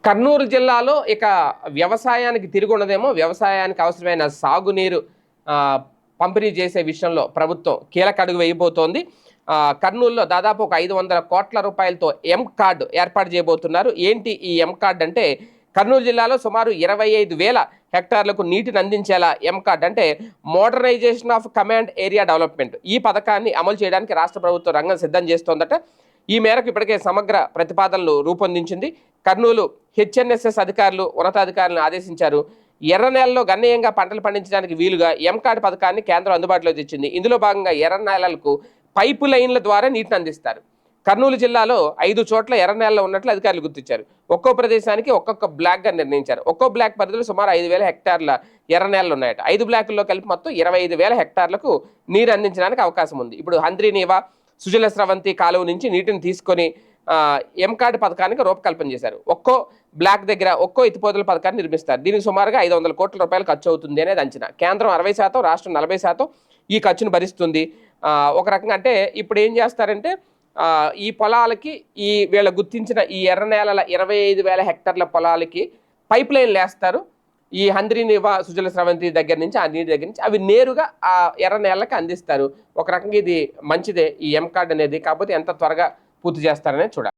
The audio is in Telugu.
కర్నూలు జిల్లాలో ఇక వ్యవసాయానికి తిరుగున్నదేమో వ్యవసాయానికి అవసరమైన సాగునీరు పంపిణీ చేసే విషయంలో ప్రభుత్వం కీలక అడుగు వేయబోతోంది. కర్నూలులో దాదాపు ఒక 500 కోట్ల రూపాయలతో ఎం కార్డు ఏర్పాటు చేయబోతున్నారు. ఏంటి ఈ ఎం కార్డు అంటే, కర్నూలు జిల్లాలో సుమారు 25,000 హెక్టార్లకు నీటిని అందించేలా ఎం కార్డ్ అంటే modernisation of command area development, ఈ పథకాన్ని అమలు చేయడానికి రాష్ట్ర ప్రభుత్వం రంగం సిద్ధం చేస్తోందట. ఈ మేరకు ఇప్పటికే సమగ్ర ప్రతిపాదనలు రూపొందించింది. కర్నూలు హెచ్ఎన్ఎస్ఎస్ అధికారులు ఉన్నతాధికారులను ఆదేశించారు. ఎర్ర నేలలో గణనీయంగా పంటలు పండించడానికి వీలుగా ఎం కార్డు పథకాన్ని కేంద్రం అందుబాటులో తెచ్చింది. ఇందులో భాగంగా ఎర్ర నేలలకు పైపు లైన్ల ద్వారా నీటిని అందిస్తారు. కర్నూలు జిల్లాలో 5 చోట్ల ఎర్ర నేలలో ఉన్నట్లు అధికారులు గుర్తించారు. ఒక్కో ప్రదేశానికి ఒక్కొక్క బ్లాక్గా నిర్ణయించారు. ఒక్కో బ్లాక్ పరిధిలో సుమారు 5,000 హెక్టార్ల ఎర్ర నేలలు ఉన్నాయట. 5 బ్లాకుల్లో కలిపి మొత్తం 25,000 హెక్టార్లకు నీరు అందించడానికి అవకాశం ఉంది. ఇప్పుడు హంద్రీనీవా, సుజల స్రవంతి కాలువ నుంచి నీటిని తీసుకొని ఎం కార్డు పథకానికి రూపకల్పన చేశారు. ఒక్కో బ్లాక్ దగ్గర ఒక్కో ఎత్తిపోతల పథకాన్ని నిర్మిస్తారు. దీనికి సుమారుగా 500 కోట్ల రూపాయలు ఖర్చు అవుతుంది అనేది అంచనా. కేంద్రం 60%, రాష్ట్రం 40% ఈ ఖర్చును భరిస్తుంది. ఒక రకంగా అంటే ఇప్పుడు ఏం చేస్తారంటే, ఈ పొలాలకి వీళ్ళ గుర్తించిన ఈ ఎర్ర నేలల 25,000 హెక్టార్ల పొలాలకి పైప్ లైన్లు వేస్తారు. ఈ హంద్రీనీవా, సుజల స్రవంతి దగ్గర నుంచి, ఆ నీటి దగ్గర నుంచి అవి నేరుగా ఆ ఎర్ర నేలకి అందిస్తారు. ఒక రకంగా ఇది మంచిదే ఈ ఎం కార్డు అనేది. కాకపోతే ఎంత త్వరగా పూర్తి చేస్తారనే చూడాలి.